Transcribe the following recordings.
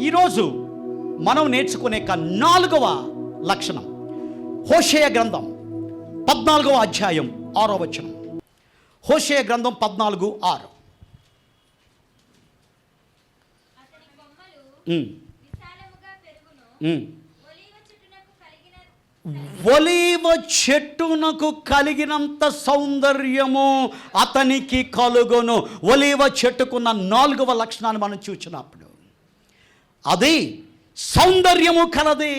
ఈరోజు మనం నేర్చుకునే 4వ లక్షణం హోషేయ గ్రంథం 14వ అధ్యాయం 6వ వచనం. హోషేయ గ్రంథం 14:6. ఒలీవ చెట్టునకు కలిగినంత సౌందర్యము అతనికి కలుగును. ఒలీవ చెట్టుకున్న 4వ లక్షణాన్ని మనం చూసినప్పుడు అది సౌందర్యము కలది.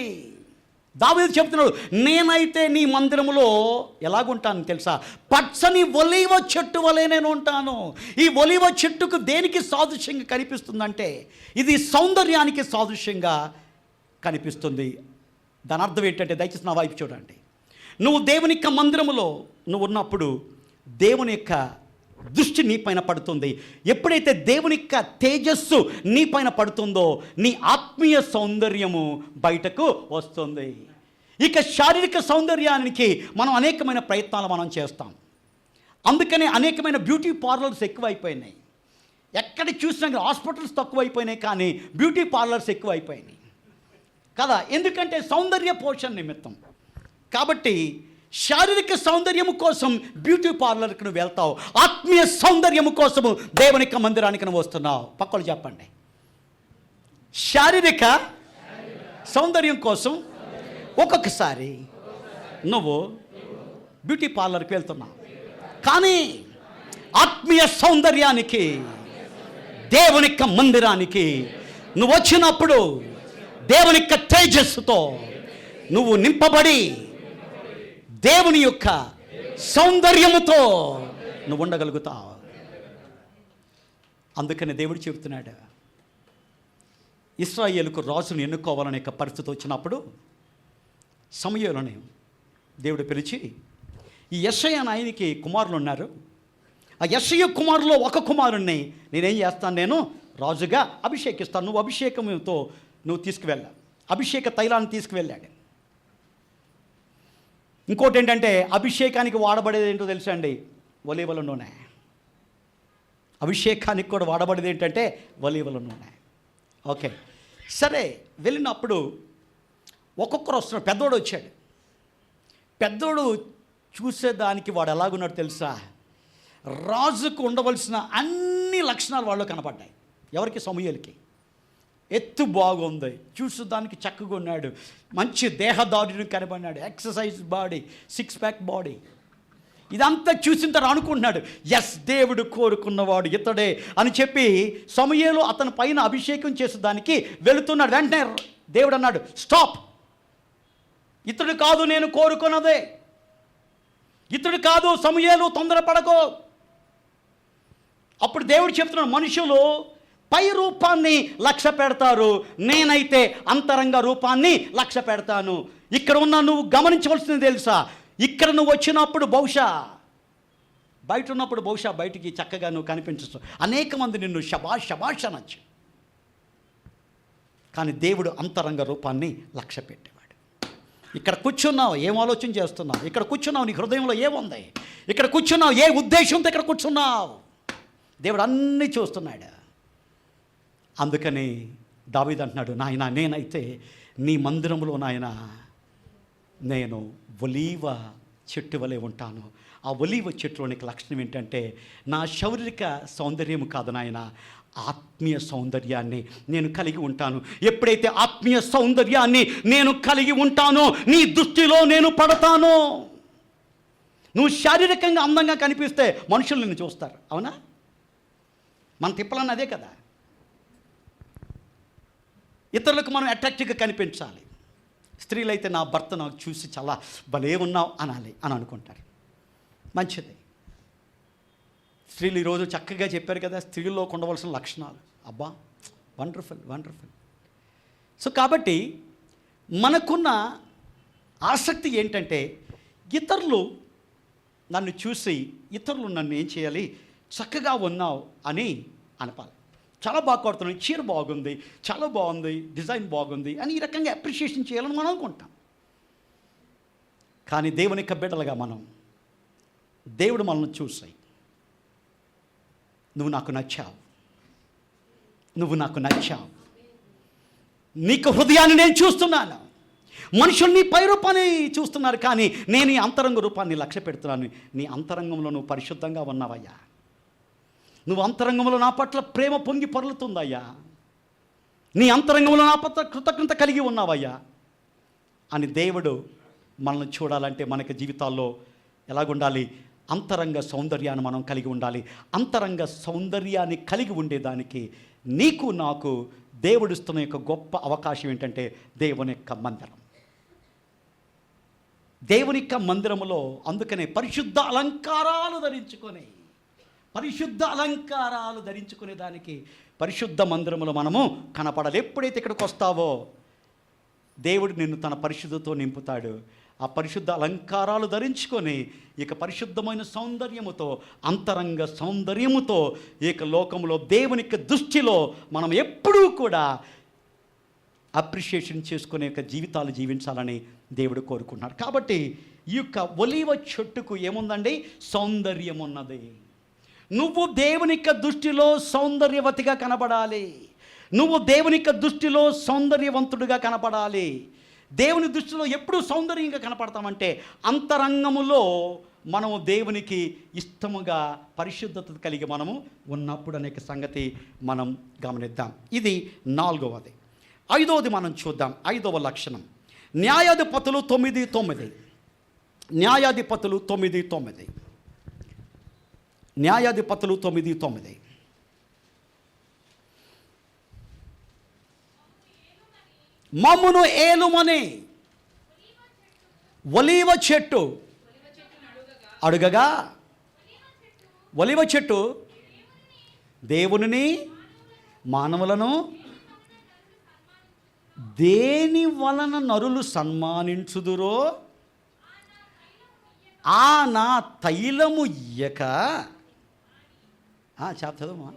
దావీదు చెప్తున్నాడు, నేనైతే నీ మందిరములో ఎలాగుంటాను తెలుసా? పచ్చని ఒలీవ చెట్టు వలె నేను ఉంటాను. ఈ ఒలీవ చెట్టుకు దేనికి సాదృశ్యంగా కనిపిస్తుందంటే ఇది సౌందర్యానికి సాదృశ్యంగా కనిపిస్తుంది. దాని అర్థం ఏంటంటే, దయచేసి నా వైపు చూడండి. నువ్వు దేవుని యొక్క మందిరములో నువ్వు ఉన్నప్పుడు దేవుని యొక్క దృష్టి నీ పైన పడుతుంది. ఎప్పుడైతే దేవుని యొక్క తేజస్సు నీ పైన పడుతుందో నీ ఆత్మీయ సౌందర్యము బయటకు వస్తుంది. ఇక శారీరక సౌందర్యానికి మనం అనేకమైన ప్రయత్నాలు మనం చేస్తాం. అందుకనే అనేకమైన బ్యూటీ పార్లర్స్ ఎక్కువైపోయినాయి. ఎక్కడ చూసినా హాస్పిటల్స్ తక్కువైపోయినాయి, కానీ బ్యూటీ పార్లర్స్ ఎక్కువైపోయినాయి కదా. ఎందుకంటే సౌందర్య పోషణ నిమిత్తం. కాబట్టి శారీరక సౌందర్యము కోసం బ్యూటీ పార్లర్కి నువ్వు వెళ్తావు, ఆత్మీయ సౌందర్యము కోసము దేవుని యొక్క మందిరానికి నువ్వు వస్తున్నావు. పక్కలు చెప్పండి. శారీరక సౌందర్యం కోసం ఒక్కొక్కసారి నువ్వు బ్యూటీ పార్లర్కి వెళ్తున్నావు, కానీ ఆత్మీయ సౌందర్యానికి దేవుని యొక్క మందిరానికి నువ్వు వచ్చినప్పుడు దేవుని యొక్క తేజస్సుతో నువ్వు నింపబడి దేవుని యొక్క సౌందర్యముతో నువ్వు ఉండగలుగుతావు. అందుకని దేవుడు చెబుతున్నాడు, ఇశ్రాయేలుకు రాజును ఎన్నుకోవాలనే యొక్క పరిస్థితి వచ్చినప్పుడు సమూయేలుని దేవుడు పిలిచి, ఈ యెషయా నాయనికి కుమారులు ఉన్నారు, ఆ యెషయా కుమారులో ఒక కుమారుణ్ణి నేనేం చేస్తాను, నేను రాజుగా అభిషేకిస్తాను, నువ్వు అభిషేకంతో నువ్వు తీసుకువెళ్ళా. అభిషేక తైలాన్ని తీసుకువెళ్ళాడు. ఇంకోటి ఏంటంటే, అభిషేకానికి వాడబడేది ఏంటో తెలుసా అండి? ఒలీవల నూనె. అభిషేకానికి కూడా వాడబడేది ఏంటంటే ఒలీవల నూనె. ఓకే, సరే. వెళ్ళినప్పుడు ఒక్కొక్కరు వస్తున్నాడు. పెద్దోడు వచ్చాడు. పెద్దోడు చూసేదానికి వాడు ఎలాగున్నాడు తెలుసా? రాజుకు ఉండవలసిన అన్ని లక్షణాలు వాళ్ళు కనపడ్డాయి. ఎవరికి? సమూయేలుకి. ఎత్తు బాగుంది, చూసేదానికి చక్కగా ఉన్నాడు, మంచి దేహదారుని కనబడినాడు, ఎక్సర్సైజ్ బాడీ, 6 ప్యాక్ బాడీ. ఇదంతా చూసిన తర్వాత అనుకుంటున్నాడు, ఎస్, దేవుడు కోరుకున్నవాడు ఇతడే అని చెప్పి సమూయేలు అతని పైన అభిషేకం చేసేదానికి వెళుతున్నాడు. వెంటనే దేవుడు అన్నాడు, స్టాప్, ఇతడు కాదు నేను కోరుకున్నదే, ఇతడు కాదు సమూయేలు, తొందరపడకో. అప్పుడు దేవుడు చెప్తున్నాడు, మనుషులు పై రూపాన్ని లక్ష్య పెడతారు, నేనైతే అంతరంగ రూపాన్ని లక్ష్య పెడతాను. ఇక్కడ ఉన్న నువ్వు గమనించవలసింది తెలుసా? ఇక్కడ నువ్వు వచ్చినప్పుడు బహుశా బయట ఉన్నప్పుడు బహుశా బయటికి చక్కగా నువ్వు కనిపించచ్చు, అనేక మంది నిన్ను శబాష్ శబాష్ అనొచ్చు, కానీ దేవుడు అంతరంగ రూపాన్ని లక్ష్య పెట్టేవాడు. ఇక్కడ కూర్చున్నావు, ఏం ఆలోచన చేస్తున్నావు? ఇక్కడ కూర్చున్నావు, నీ హృదయంలో ఏముంది? ఇక్కడ కూర్చున్నావు, ఏ ఉద్దేశంతో ఇక్కడ కూర్చున్నావు? దేవుడు అన్నీ చూస్తున్నాడు. అందుకని దావీదు అంటున్నాడు, నాయన, నేనైతే నీ మందిరంలో నాయన నేను ఒలీవ చెట్టు వలె ఉంటాను. ఆ ఒలీవ చెట్టులోనికి లక్షణం ఏంటంటే, నా శారీరక సౌందర్యం కాదు నాయన, ఆత్మీయ సౌందర్యాన్ని నేను కలిగి ఉంటాను. ఎప్పుడైతే ఆత్మీయ సౌందర్యాన్ని నేను కలిగి ఉంటానో నీ దృష్టిలో నేను పడతాను. నువ్వు శారీరకంగా అందంగా కనిపిస్తే మనుషులు నిన్ను చూస్తారు, అవునా? మన తిప్పలన్న అదే కదా. ఇతరులకు మనం అట్రాక్టివ్గా కనిపించాలి. స్త్రీలైతే నా భర్త నాకు చూసి చాలా భలే ఉన్నావు అనాలి అని అనుకుంటారు. మంచిది. స్త్రీలు ఈరోజు చక్కగా చెప్పారు కదా, స్త్రీల్లో ఉండవలసిన లక్షణాలు. అబ్బా, వండర్ఫుల్ వండర్ఫుల్. సో కాబట్టి మనకున్న ఆసక్తి ఏంటంటే, ఇతరులు నన్ను చూసి ఇతరులు నన్ను ఏం చేయాలి, చక్కగా ఉన్నావు అని అనపాలి. చాలా బాగా కొడుతున్నాను, చీర బాగుంది, చాలా బాగుంది, డిజైన్ బాగుంది అని ఈ రకంగా అప్రిషియేషన్ చేయాలని మనం అనుకుంటాం. కానీ దేవుని యొక్క బిడ్డలుగా మనం, దేవుడు మనల్ని చూసాయి, నువ్వు నాకు నచ్చావు, నువ్వు నాకు నచ్చావు, నీకు హృదయాన్ని నేను చూస్తున్నాను. మనుషుల్ని పై రూపాన్ని చూస్తున్నారు, కానీ నేను ఈ అంతరంగ రూపాన్ని లక్ష్య పెడుతున్నాను. నీ అంతరంగంలో నువ్వు పరిశుద్ధంగా ఉన్నావయ్యా. నువ్వు అంతరంగంలో నా పట్ల ప్రేమ పొంగి పొరలుతుందయ్యా. నీ అంతరంగంలో నా పట్ల కృతజ్ఞత కలిగి ఉన్నావయ్యా అని దేవుడు మనల్ని చూడాలంటే మనకి జీవితాల్లో ఎలాగుండాలి? అంతరంగ సౌందర్యాన్ని మనం కలిగి ఉండాలి. అంతరంగ సౌందర్యాన్ని కలిగి ఉండేదానికి నీకు నాకు దేవుడిస్తున్న యొక్క గొప్ప అవకాశం ఏంటంటే దేవుని యొక్క మందిరం. దేవుని యొక్క మందిరములో అందుకనే పరిశుద్ధ అలంకారాలు ధరించుకునే దానికి పరిశుద్ధ మందిరములో మనము కనపడాలి. ఎప్పుడైతే ఇక్కడికి వస్తావో దేవుడు నిన్ను తన పరిశుద్ధతో నింపుతాడు. ఆ పరిశుద్ధ అలంకారాలు ధరించుకొని ఇక పరిశుద్ధమైన సౌందర్యముతో, అంతరంగ సౌందర్యముతో ఇక లోకంలో దేవుని దృష్టిలో మనం ఎప్పుడూ కూడా అప్రిషియేషన్ చేసుకునే యొక్క జీవితాలు జీవించాలని దేవుడు కోరుకుంటున్నాడు. కాబట్టి ఈ యొక్క ఒలీవ చెట్టుకు ఏముందండి? సౌందర్యం ఉన్నది. నువ్వు దేవుని దృష్టిలో సౌందర్యవతిగా కనబడాలి. నువ్వు దేవుని దృష్టిలో సౌందర్యవంతుడిగా కనపడాలి. దేవుని దృష్టిలో ఎప్పుడు సౌందర్యంగా కనపడతామంటే అంతరంగములో మనము దేవునికి ఇష్టముగా పరిశుద్ధత కలిగి మనము ఉన్నప్పుడు అనే సంగతి మనం గమనిద్దాం. ఇది 4వది. 5వది మనం చూద్దాం. 5వ లక్షణం న్యాయాధిపతులు 9:9. న్యాయాధిపతులు 9:9. న్యాయాధిపతులు 9:9. మమ్మును ఏలుమని ఒలీవ చెట్టు అడుగగా, ఒలీవ చెట్టు దేవునిని మానవులను దేని వలన నరులు సన్మానించుదురో ఆ నా తైలము ఇయ్యక చదువు.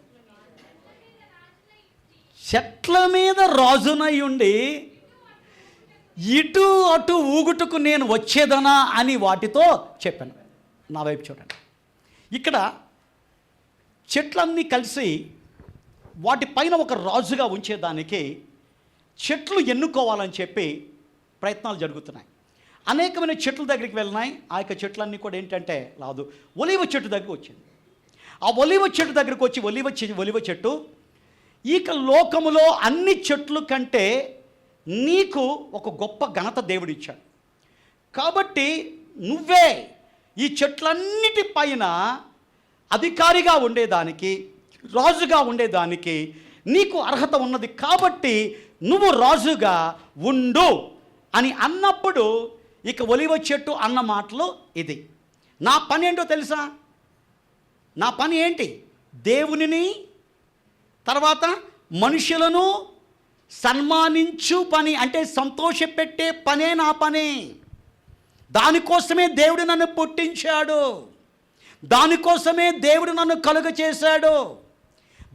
చెట్ల మీద రాజునై ఉండి ఇటు అటు ఊగుటకు నేను వచ్చేదనా అని వాటితో చెప్పాను. నా వైపు చూడండి. ఇక్కడ చెట్లన్నీ కలిసి వాటిపైన ఒక రాజుగా ఉంచేదానికి చెట్లు ఎన్నుకోవాలని చెప్పి ప్రయత్నాలు జరుగుతున్నాయి. అనేకమైన చెట్ల దగ్గరికి వెళ్ళినాయి. ఆ యొక్క చెట్లన్నీ కూడా ఏంటంటే రాదు, ఒలీవ చెట్టు దగ్గరికి వచ్చింది. ఆ ఒలీవ చెట్టు దగ్గరికి వచ్చి ఒలీవ చెట్టు ఇక లోకములో అన్ని చెట్లు కంటే నీకు ఒక గొప్ప ఘనత దేవుడిచ్చాడు. కాబట్టి నువ్వే ఈ చెట్లన్నిటి పైన అధికారిగా ఉండేదానికి, రాజుగా ఉండేదానికి నీకు అర్హత ఉన్నది. కాబట్టి నువ్వు రాజుగా ఉండు అని అన్నప్పుడు ఇక ఒలీవ చెట్టు అన్న మాటలు ఇది. నా పని ఏంటో తెలుసా? నా పని ఏంటి? దేవునిని, తర్వాత మనుషులను సన్మానించు పని, అంటే సంతోషపెట్టే పనే నా పని. దానికోసమే దేవుడు నన్ను పుట్టించాడు. దానికోసమే దేవుడు నన్ను కలుగ చేశాడు.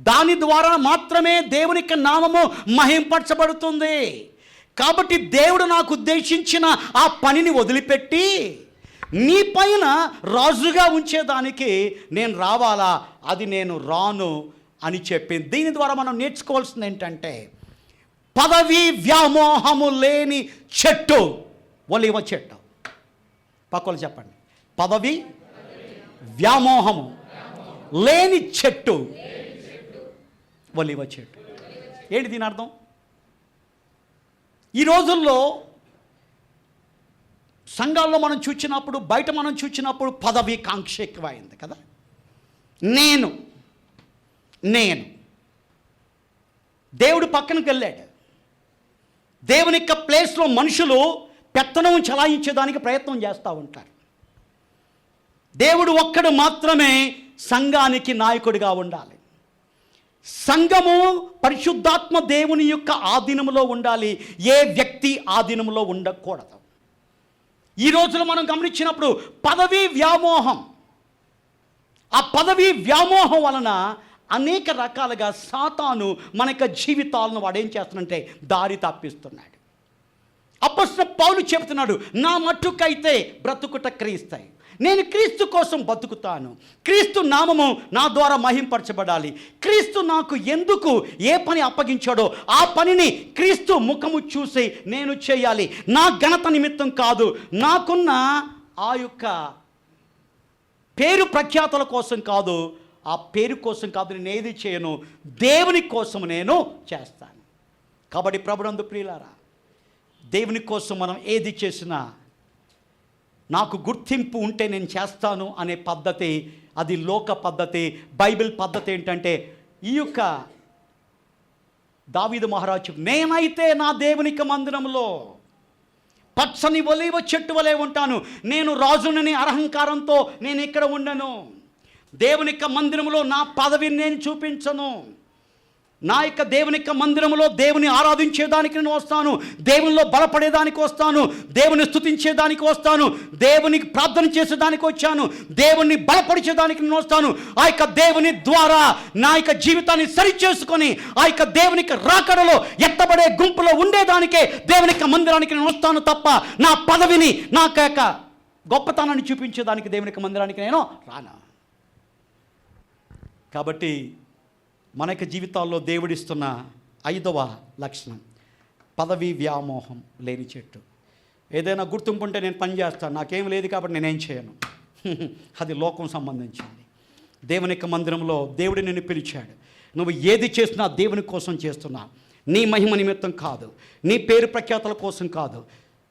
దాని ద్వారా మాత్రమే దేవునికి నామము మహింపరచబడుతుంది. కాబట్టి దేవుడు నాకు ఉద్దేశించిన ఆ పనిని వదిలిపెట్టి నీ పైన రాజుగా ఉంచేదానికి నేను రావాలా? అది నేను రాను అని చెప్పింది. దీని ద్వారా మనం నేర్చుకోవాల్సింది ఏంటంటే పదవి వ్యామోహము లేని చెట్టు ఒలీవ చెట్టు. పక్కలు చెప్పండి. పదవి వ్యామోహము లేని చెట్టు ఒలీవ చెట్టు. ఏంటి దీని అర్థం? ఈ రోజుల్లో సంఘాల్లో మనం చూచినప్పుడు, బయట మనం చూచినప్పుడు పదవి కాంక్ష ఎక్కువైంది కదా. నేను దేవుడు పక్కనకి వెళ్ళాడు. దేవుని యొక్క ప్లేస్లో మనుషులు పెత్తనం చలాయించేదానికి ప్రయత్నం చేస్తూ ఉంటారు. దేవుడు ఒక్కడు మాత్రమే సంఘానికి నాయకుడిగా ఉండాలి. సంఘము పరిశుద్ధాత్మ దేవుని యొక్క ఆధీనంలో ఉండాలి. ఏ వ్యక్తి ఆధీనంలో ఉండకూడదు. ఈ రోజులో మనం గమనించినప్పుడు పదవీ వ్యామోహం, ఆ పదవీ వ్యామోహం వలన అనేక రకాలుగా సాతాను మన యొక్క జీవితాలను వాడేం చేస్తున్నాడంటే దారి తప్పిస్తున్నాడు. అపొస్తలుడైన పౌలు చెప్తున్నాడు, నా మట్టుకైతే బ్రతుకుట క్రీస్తాయి, నేను క్రీస్తు కోసం బతుకుతాను, క్రీస్తు నామము నా ద్వారా మహింపరచబడాలి, క్రీస్తు నాకు ఎందుకు ఏ పని అప్పగించాడో ఆ పనిని క్రీస్తు ముఖము చూసి నేను చేయాలి. నా ఘనత నిమిత్తం కాదు, నాకున్న ఆ యొక్క పేరు ప్రఖ్యాతల కోసం కాదు, ఆ పేరు కోసం కాదు, నేను ఏది చేయను, దేవుని కోసం నేను చేస్తాను. కాబట్టి ప్రభునందు ప్రియులారా, దేవుని కోసం మనం ఏది చేసినా నాకు గుర్తింపు ఉంటే నేను చేస్తాను అనే పద్ధతి, అది లోక పద్ధతి. బైబిల్ పద్ధతి ఏంటంటే, ఈ యొక్క దావీదు మహారాజు, నేనైతే నా దేవునికి మందిరంలో పచ్చని ఒలీవ చెట్టు వలె ఉంటాను, నేను రాజునని అహంకారంతో నేను ఇక్కడ ఉండను, దేవునికి మందిరంలో నా పదవిని నేను చూపించను, నా యొక్క దేవుని యొక్క మందిరంలో దేవుని ఆరాధించేదానికి నేను వస్తాను, దేవునిలో బలపడేదానికి వస్తాను, దేవుని స్తుతించేదానికి వస్తాను, దేవునికి ప్రార్థన చేసేదానికి వచ్చాను, దేవుని బలపరిచేదానికి నేను వస్తాను. ఆ యొక్క దేవుని ద్వారా నా యొక్క జీవితాన్ని సరిచేసుకొని ఆ యొక్క దేవునికి రాకడలో ఎత్తబడే గుంపులో ఉండేదానికే దేవుని యొక్క మందిరానికి నేను వస్తాను తప్ప నా పదవిని, నా యొక్క గొప్పతనాన్ని చూపించేదానికి దేవుని యొక్క మందిరానికి నేను రాను. కాబట్టి మన యొక్క జీవితాల్లో దేవుడిస్తున్న 5వ లక్షణం, పదవి వ్యామోహం లేని చెట్టు. ఏదైనా గుర్తింపు ఉంటే నేను పని చేస్తాను, నాకేం లేదు కాబట్టి నేనేం చేయను, అది లోకం సంబంధించింది. దేవుని యొక్క మందిరంలో దేవుడు నిన్ను పిలిచాడు, నువ్వు ఏది చేసినా దేవుని కోసం చేస్తున్నా, నీ మహిమ నిమిత్తం కాదు, నీ పేరు ప్రఖ్యాతల కోసం కాదు.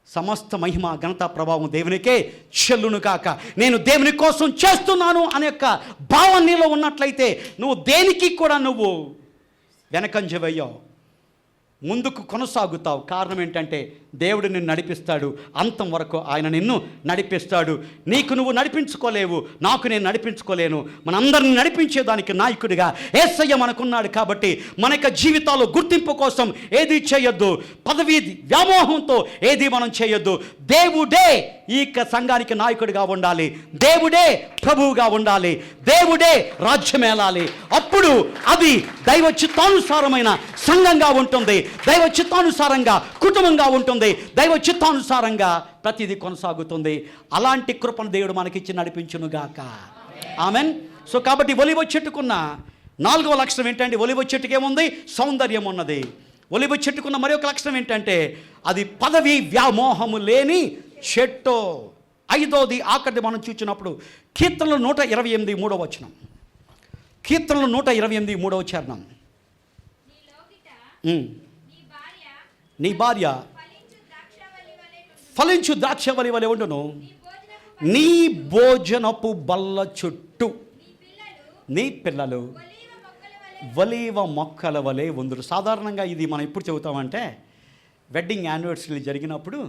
సమస్త మహిమ ఘనత ప్రభావం దేవునికే చెల్లును కాక. నేను దేవుని కోసం చేస్తున్నాను అనే యొక్క భావం నీలో ఉన్నట్లయితే నువ్వు దేనికి కూడా నువ్వు వెనకంజ వేయవు, ముందుకు కొనసాగుతావు. కారణం ఏంటంటే దేవుడు నిన్ను నడిపిస్తాడు, అంతం వరకు ఆయన నిన్ను నడిపిస్తాడు. నీకు నువ్వు నడిపించుకోలేవు, నాకు నేను నడిపించుకోలేను. మనందరిని నడిపించేదానికి నాయకుడిగా యేసయ్య మనకున్నాడు. కాబట్టి మన యొక్క జీవితాల్లో గుర్తింపు కోసం ఏది చేయొద్దు, పదవి వ్యామోహంతో ఏది మనం చేయొద్దు. దేవుడే ఈ యొక్క సంఘానికి నాయకుడిగా ఉండాలి, దేవుడే ప్రభువుగా ఉండాలి, దేవుడే రాజ్యమేలాలి. అప్పుడు అది దైవ చిత్తానుసారమైన సంఘంగా ఉంటుంది, దైవ చిత్తానుసారంగా కుటుంబంగా ఉంటుంది, దైవ చిత్తానుసారంగా ప్రతిదీ కొనసాగుతుంది. అలాంటి కృపను దేవుడు మనకిచ్చి నడిపించునుగాక. ఆమెన్. సో కాబట్టి ఒలీవ చెట్టుకున్న 4వ లక్షణం ఏంటంటే, ఒలీవ చెట్టుకి ఏముంది? సౌందర్యం ఉన్నది. ఒలీవ చెట్టుకున్న మరి ఒక లక్షణం ఏంటంటే, అది పదవి వ్యామోహము లేని చెట్టు. 5వది ఆఖరిది మనం చూసినప్పుడు కీర్తనలు 128 3వ వచనం. కీర్తనలు 128 3వ చరణం. నీ భార్య ఫలించు ద్రాక్షవల్లి వలె ఉండును, నీ భోజనపు బల్ల చుట్టూ నీ పిల్లలు ఒలీవ మొక్కల వలె ఉందురు. సాధారణంగా ఇది మనం ఎప్పుడు చెబుతామంటే, వెడ్డింగ్ యానివర్సరీ జరిగినప్పుడు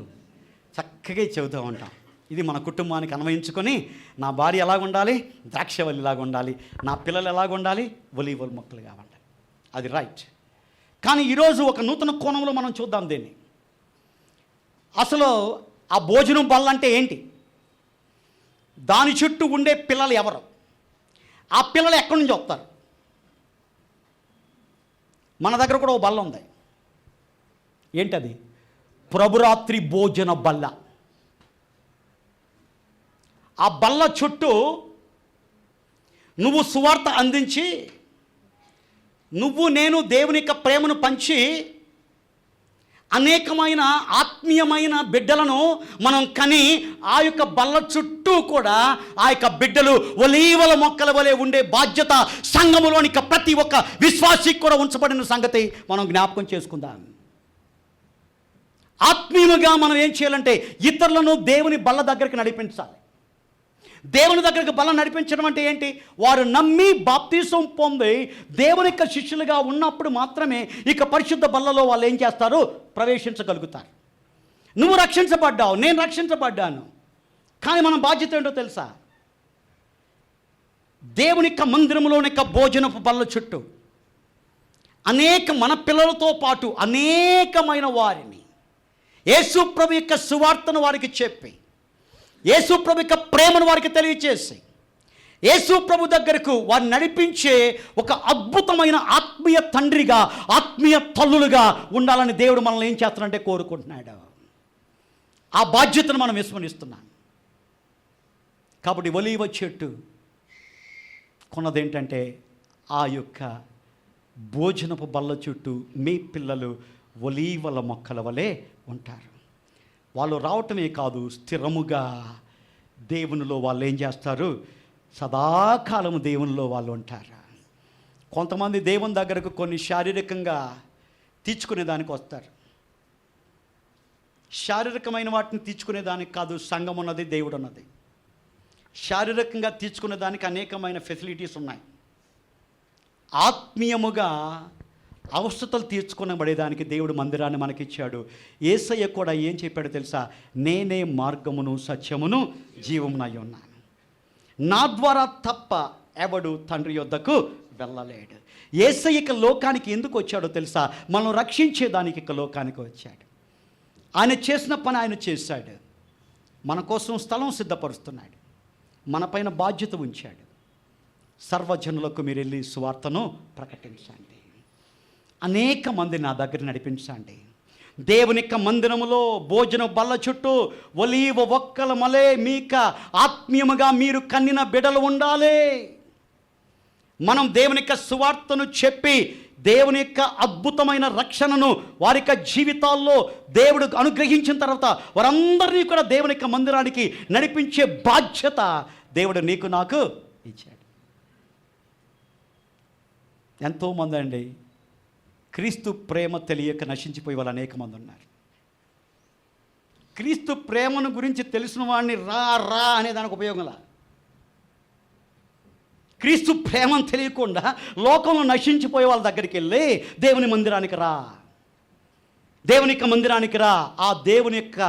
చక్కగా చెబుతూ ఉంటాం. ఇది మన కుటుంబానికి అన్వయించుకొని, నా భార్య ఎలాగ ఉండాలి, ద్రాక్షవల్లిలాగా ఉండాలి, నా పిల్లలు ఎలాగ ఉండాలి, ఒలీవ మొక్కలుగా ఉండాలి. అది రైట్. కానీ ఈరోజు ఒక నూతన కోణంలో మనం చూద్దాం దీన్ని. అసలు ఆ భోజనం బల్ల అంటే ఏంటి, దాని చుట్టూ ఉండే పిల్లలు ఎవరు, ఆ పిల్లలు ఎక్కడి నుంచి వస్తారు? మన దగ్గర కూడా ఓ బల్ల ఉంది. ఏంటది? ప్రభురాత్రి భోజన బల్ల. ఆ బల్ల చుట్టూ నువ్వు సువార్త అందించి, నువ్వు నేను దేవుని యొక్క ప్రేమను పంచి అనేకమైన ఆత్మీయమైన బిడ్డలను మనం కని, ఆ యొక్క బల్ల చుట్టూ కూడా ఆ యొక్క బిడ్డలు ఒలీవల మొక్కల వలె ఉండే బాధ్యత సంఘములోని ప్రతి ఒక్క విశ్వాసికి కూడా ఉంచబడిన సంగతి మనం జ్ఞాపకం చేసుకుందాం. ఆత్మీయముగా మనం ఏం చేయాలంటే, ఇతరులను దేవుని బల్ల దగ్గరికి నడిపించాలి. దేవుని దగ్గరికి బల్ల నడిపించడం అంటే ఏంటి? వారు నమ్మి బాప్తీసం పొంది దేవుని యొక్క శిష్యులుగా ఉన్నప్పుడు మాత్రమే ఇక పరిశుద్ధ బల్లలో వాళ్ళు ఏం చేస్తారు? ప్రవేశించగలుగుతారు. నువ్వు రక్షించబడ్డావు, నేను రక్షించబడ్డాను. కానీ మన బాధ్యత ఏంటో తెలుసా? దేవుని యొక్క మందిరంలోని యొక్క భోజనపు బల్ల చుట్టూ మన పిల్లలతో పాటు అనేకమైన వారిని యేసు ప్రభు యొక్క సువార్తను వారికి చెప్పి, యేసు ప్రభు యొక్క ప్రేమను వారికి తెలియచేసి, యేసు ప్రభు దగ్గరకు వారిని నడిపించే ఒక అద్భుతమైన ఆత్మీయ తండ్రిగా, ఆత్మీయ తల్లులుగా ఉండాలని దేవుడు మనల్ని ఏం చేస్తానంటే కోరుకుంటున్నాడు. ఆ బాధ్యతను మనం విస్మరిస్తున్నాం. కాబట్టి ఒలీవ చెట్టు కొన్నదేంటంటే ఆ యొక్క భోజనపు బల్ల చుట్టూ మీ పిల్లలు ఒలీవల మొక్కల వలె ఉంటారు. వాళ్ళు రావటమే కాదు, స్థిరముగా దేవునిలో వాళ్ళు ఏం చేస్తారు, సదాకాలము దేవునిలో వాళ్ళు ఉంటారు. కొంతమంది దేవుని దగ్గరకు కొన్ని శారీరకంగా తీర్చుకునే దానికి వస్తారు. శారీరకమైన వాటిని తీర్చుకునే దానికి కాదు, సంఘం ఉన్నది, దేవుడు ఉన్నది. శారీరకంగా తీర్చుకునే దానికి అనేకమైన ఫెసిలిటీస్ ఉన్నాయి. ఆత్మీయముగా అవసరతలు తీర్చుకునబడేదానికి దేవుడు మందిరాన్ని మనకిచ్చాడు. యేసయ్య కూడా ఏం చెప్పాడో తెలుసా, నేనే మార్గమును సత్యమును జీవమునై ఉన్నాను, నా ద్వారా తప్ప ఎవడు తండ్రి యొద్దకు వెళ్ళలేడు. యేసయ్య లోకానికి ఎందుకు వచ్చాడో తెలుసా, మనం రక్షించేదానికి ఇక లోకానికి వచ్చాడు. ఆయన చేసిన పని ఆయన చేశాడు. మన కోసం స్థలం సిద్ధపరుస్తున్నాడు, మన పైన బాధ్యత ఉంచాడు. సర్వజనులకు మీరు వెళ్ళి సువార్తను ప్రకటించండి, అనేక మంది నా దగ్గర నడిపించండి. దేవుని యొక్క మందిరములో భోజన బల్ల చుట్టూ ఒలీవ ఒక్కల మలే మీక ఆత్మీయముగా మీరు కన్నిన బిడలు ఉండాలి. మనం దేవుని యొక్క సువార్తను చెప్పి దేవుని యొక్క అద్భుతమైన రక్షణను వారి యొక్క జీవితాల్లో దేవుడు అనుగ్రహించిన తర్వాత వారందరినీ కూడా దేవుని యొక్క మందిరానికి నడిపించే బాధ్యత దేవుడు నీకు నాకు ఇచ్చాడు. ఎంతోమంది అండి క్రీస్తు ప్రేమ తెలియక నశించిపోయే వాళ్ళు అనేక మంది ఉన్నారు. క్రీస్తు ప్రేమను గురించి తెలిసిన వాడిని రా రా అనే దానికి ఉపయోగంలా. క్రీస్తు ప్రేమను తెలియకుండా లోకంలో నశించిపోయే వాళ్ళ దగ్గరికి వెళ్ళి దేవుని మందిరానికి రా, దేవుని యొక్క మందిరానికి రా. ఆ దేవుని యొక్క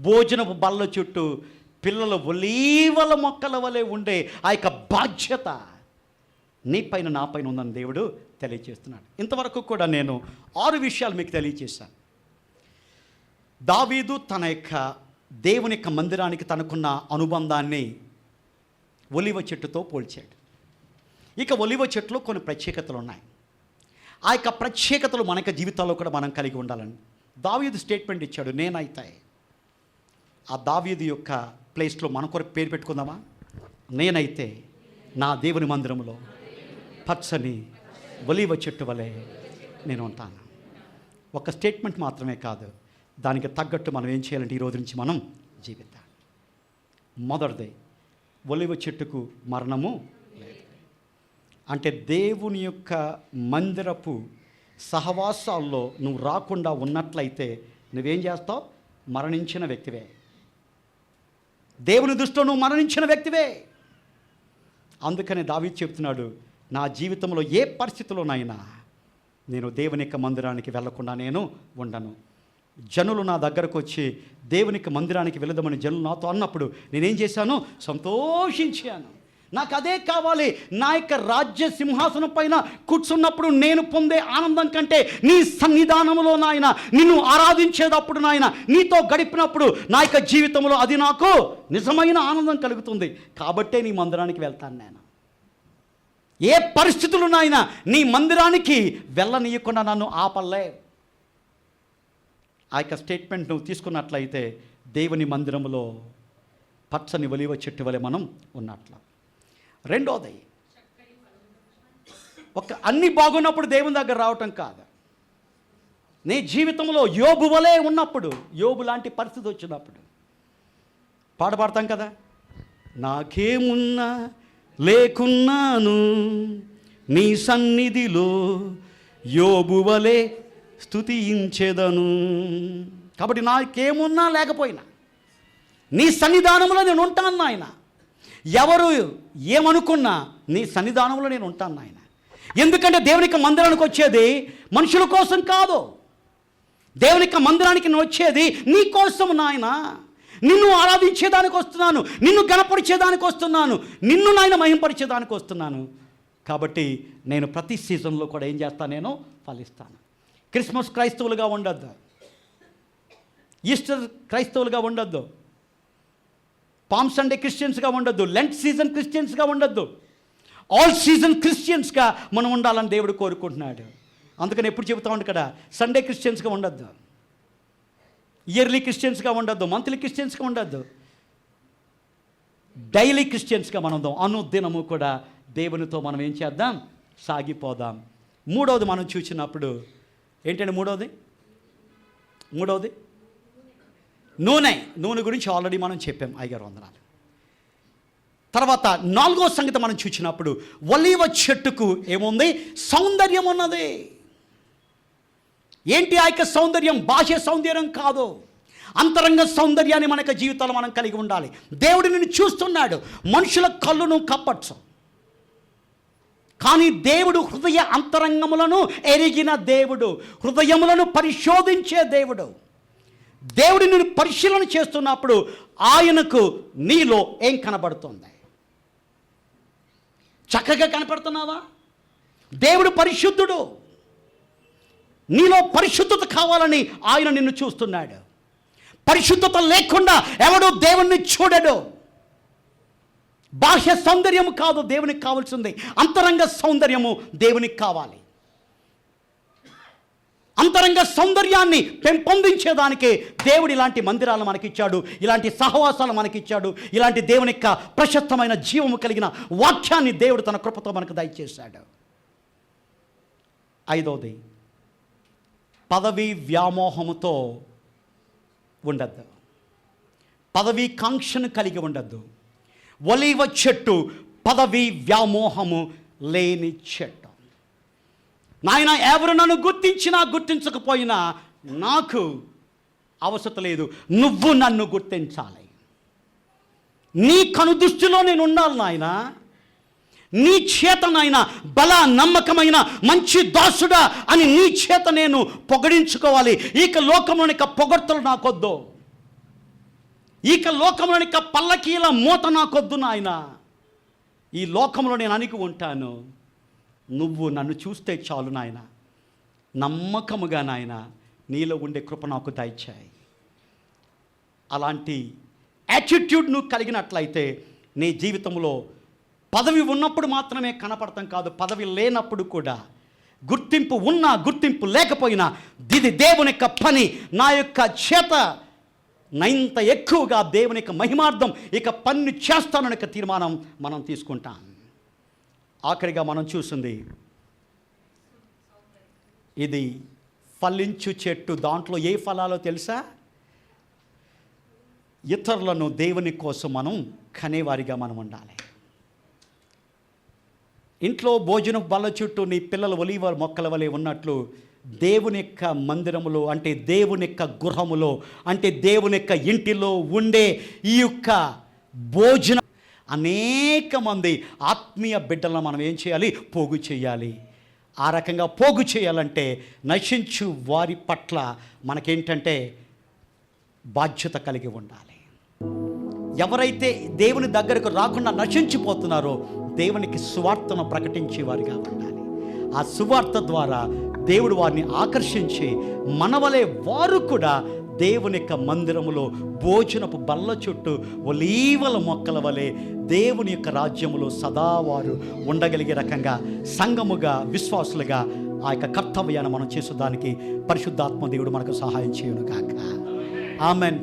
భోజనపు బల్ల చుట్టూ పిల్లలు ఒలీవల మొక్కల వలె ఉండే ఆ యొక్క బాధ్యత నీ పైన నా పైన ఉందని దేవుడు తెలియజేస్తున్నాడు. ఇంతవరకు కూడా నేను 6 విషయాలు మీకు తెలియజేశాను. దావీదు తన యొక్క దేవుని యొక్క మందిరానికి తనకున్న అనుబంధాన్ని ఒలీవ చెట్టుతో పోల్చాడు. ఇక ఒలీవ చెట్టులో కొన్ని ప్రత్యేకతలు ఉన్నాయి. ఆ యొక్క ప్రత్యేకతలు మన యొక్క జీవితాల్లో కూడా మనం కలిగి ఉండాలని దావీదు స్టేట్మెంట్ ఇచ్చాడు, నేనైతే. ఆ దావీదు యొక్క ప్లేస్లో మన కొరకు పేరు పెట్టుకుందామా, నేనైతే నా దేవుని మందిరంలో పచ్చని ఒలీవ చెట్టు వలె నేను ఉంటాను. ఒక స్టేట్మెంట్ మాత్రమే కాదు, దానికి తగ్గట్టు మనం ఏం చేయాలంటే ఈ రోజు నుంచి మనం జీవితం. మొదటిది, ఒలీవ చెట్టుకు మరణము లేదు. అంటే దేవుని యొక్క మందిరపు సహవాసాల్లో నువ్వు రాకుండా ఉన్నట్లయితే నువ్వేం చేస్తావు, మరణించిన వ్యక్తివే. దేవుని దృష్టిలో నువ్వు మరణించిన వ్యక్తివే. అందుకని దావీదు చెప్తున్నాడు, నా జీవితంలో ఏ పరిస్థితుల్లోనైనా నేను దేవుని యొక్క మందిరానికి వెళ్లకుండా నేను ఉండను. జనులు నా దగ్గరకు వచ్చి దేవుని యొక్క మందిరానికి వెళదామని జనులు నాతో అన్నప్పుడు నేనేం చేశాను, సంతోషించాను. నాకు అదే కావాలి. నా యొక్క రాజ్య సింహాసనం పైన కూర్చున్నప్పుడు నేను పొందే ఆనందం కంటే నీ సన్నిధానంలో నాయన నిన్ను ఆరాధించేటప్పుడు నాయన నీతో గడిపినప్పుడు నా యొక్క జీవితంలో అది నాకు నిజమైన ఆనందం కలుగుతుంది. కాబట్టే నీ మందిరానికి వెళ్తాను. నేను ఏ పరిస్థితులు నాయన నీ మందిరానికి వెళ్ళనీయకుండా నన్ను ఆపల్లే. ఆ యొక్క స్టేట్మెంట్ నువ్వు తీసుకున్నట్లయితే దేవుని మందిరంలో పచ్చని ఒలీవ చెట్టు వలె మనం ఉన్నట్ల. రెండోది, అన్నీ బాగున్నప్పుడు దేవుని దగ్గర రావటం కాదు. నీ జీవితంలో యోబు వలె ఉన్నప్పుడు, యోబు లాంటి పరిస్థితి వచ్చినప్పుడు పాడతాం కదా, నాకేమున్నా లేకున్నాను నీ సన్నిధిలో యోబు వలె స్తుతించెదను. కాబట్టి నాకేమున్నా లేకపోయినా నీ సన్నిధానంలో నేను ఉంటాను నాయన. ఎవరు ఏమనుకున్నా నీ సన్నిధానంలో నేను ఉంటాను నాయన. ఎందుకంటే దేవునికి మందిరానికి వచ్చేది మనుషుల కోసం కాదు. దేవునికి మందిరానికి నేను వచ్చేది నీ కోసం నాయన. నిన్ను ఆరాధించేదానికి వస్తున్నాను, నిన్ను గణపరిచేదానికి వస్తున్నాను, నిన్ను నాయన మహింపరిచేదానికి వస్తున్నాను. కాబట్టి నేను ప్రతి సీజన్లో కూడా ఏం చేస్తాను, నేను ఫలిస్తాను. క్రిస్మస్ క్రైస్తవులుగా ఉండొద్దు, ఈస్టర్ క్రైస్తవులుగా ఉండొద్దు, పామ్ సండే క్రిస్టియన్స్గా ఉండొద్దు, లెంట్ సీజన్ క్రిస్టియన్స్గా ఉండొద్దు. ఆల్ సీజన్ క్రిస్టియన్స్గా మనం ఉండాలని దేవుడు కోరుకుంటున్నాడు. అందుకని ఎప్పుడు చెబుతా ఉండు కదా, సండే క్రిస్టియన్స్గా ఉండొద్దు, ఇయర్లీ క్రిస్టియన్స్గా ఉండొద్దు, మంత్లీ క్రిస్టియన్స్గా ఉండొద్దు, డైలీ క్రిస్టియన్స్గా మనం ఉందాం. అనుదినము కూడా దేవునితో మనం ఏం చేద్దాం, సాగిపోదాం. మూడవది మనం చూసినప్పుడు ఏంటంటే మూడవది నూనె గురించి ఆల్రెడీ మనం చెప్పాం. అయ్యగారు వందనాలు. తర్వాత నాలుగో సంగతి మనం చూసినప్పుడు ఒలీవ చెట్టుకు ఏముంది, సౌందర్యం ఉన్నది. ఏంటి ఆ యొక్క సౌందర్యం? బాహ్య సౌందర్యం కాదు, అంతరంగ సౌందర్యాన్ని మన జీవితాలు మనం కలిగి ఉండాలి. దేవుడు నిన్ను చూస్తున్నాడు, మనుషుల కళ్ళును కప్పచ్చు, కానీ దేవుడు హృదయ అంతరంగములను ఎరిగిన దేవుడు, హృదయములను పరిశోధించే దేవుడు. దేవుడు నిన్ను పరిశీలన చేస్తున్నప్పుడు ఆయనకు నీలో ఏం కనబడుతుంది? చక్కగా కనపడుతున్నావా? దేవుడు పరిశుద్ధుడు, నీలో పరిశుద్ధత కావాలని ఆయన నిన్ను చూస్తున్నాడు. పరిశుద్ధత లేకుండా ఎవడు దేవుణ్ణి చూడడు. బాహ్య సౌందర్యము కాదు దేవునికి కావాల్సింది, అంతరంగ సౌందర్యము దేవునికి కావాలి. అంతరంగ సౌందర్యాన్ని పెంపొందించేదానికే దేవుడు ఇలాంటి మందిరాలు మనకిచ్చాడు, ఇలాంటి సహవాసాలు మనకిచ్చాడు, ఇలాంటి దేవుని యొక్క ప్రశస్తమైన జీవము కలిగిన వాక్యాన్ని దేవుడు తన కృపతో మనకు దయచేశాడు. ఐదవది, పదవి వ్యామోహముతో ఉండద్దు, పదవి కాంక్షను కలిగి ఉండద్దు. ఒలీవ చెట్టు పదవి వ్యామోహము లేని చెట్టు. నాయన, ఎవరు నన్ను గుర్తించినా గుర్తించకపోయినా నాకు అవసరం లేదు, నువ్వు నన్ను గుర్తించాలి. నీ కనుదృష్టిలో నేను ఉండాలి నాయన. నీ చేత నాయన బల నమ్మకమైన మంచి దాసుడా అని నీ చేత నేను పొగడించుకోవాలి. ఇక లోకంలోని పొగడ్తలు నాకొద్దు, ఇక లోకంలోని పల్లకీల మూత నాకొద్దు నాయన. ఈ లోకంలో నేను అణిగి ఉంటాను, నువ్వు నన్ను చూస్తే చాలు నాయన. నమ్మకముగా నాయన నీలో ఉండే కృప నాకు దయచేయి. అలాంటి యాటిట్యూడ్ నువ్వు కలిగినట్లయితే నీ జీవితంలో పదవి ఉన్నప్పుడు మాత్రమే కనపడతాం కాదు, పదవి లేనప్పుడు కూడా, గుర్తింపు ఉన్నా గుర్తింపు లేకపోయినా ఇది దేవుని యొక్క పని, నా యొక్క చేత నైంత ఎక్కువగా దేవుని యొక్క మహిమార్థం ఇక పని చేస్తానని తీర్మానం మనం తీసుకుంటాం. ఆఖరిగా మనం చూసింది ఇది ఫలించు చెట్టు. దాంట్లో ఏ ఫలాలో తెలుసా? ఇతరులను దేవుని కోసం మనం కనేవారిగా మనం ఉండాలి. ఇంట్లో భోజనం బల్ల చుట్టూ నీ పిల్లల ఒలీవ మొక్కల వలె ఉన్నట్లు దేవుని యొక్క మందిరములో, అంటే దేవుని యొక్క గృహములో, అంటే దేవుని యొక్క ఇంటిలో ఉండే ఈ యొక్క భోజనం అనేక మంది ఆత్మీయ బిడ్డలను మనం ఏం చేయాలి? పోగు చేయాలి. ఆ రకంగా పోగు చేయాలంటే నశించు వారి పట్ల మనకేంటంటే బాధ్యత కలిగి ఉండాలి. ఎవరైతే దేవుని దగ్గరకు రాకుండా నశించిపోతున్నారో దేవునికి సువార్తను ప్రకటించేవారిగా ఉండాలి. ఆ సువార్త ద్వారా దేవుడు వారిని ఆకర్షించి మనవలే వారు కూడా దేవుని యొక్క మందిరములో భోజనపు బల్ల చుట్టూ ఒలీవల మొక్కల వలె దేవుని యొక్క రాజ్యములో సదా వారు ఉండగలిగే రకంగా సంఘముగా, విశ్వాసులుగా ఆ యొక్క కర్తవ్యాన్ని మనం చేసేదానికి పరిశుద్ధాత్మ దేవుడు మనకు సహాయం చేయును కాక. ఆమెన్.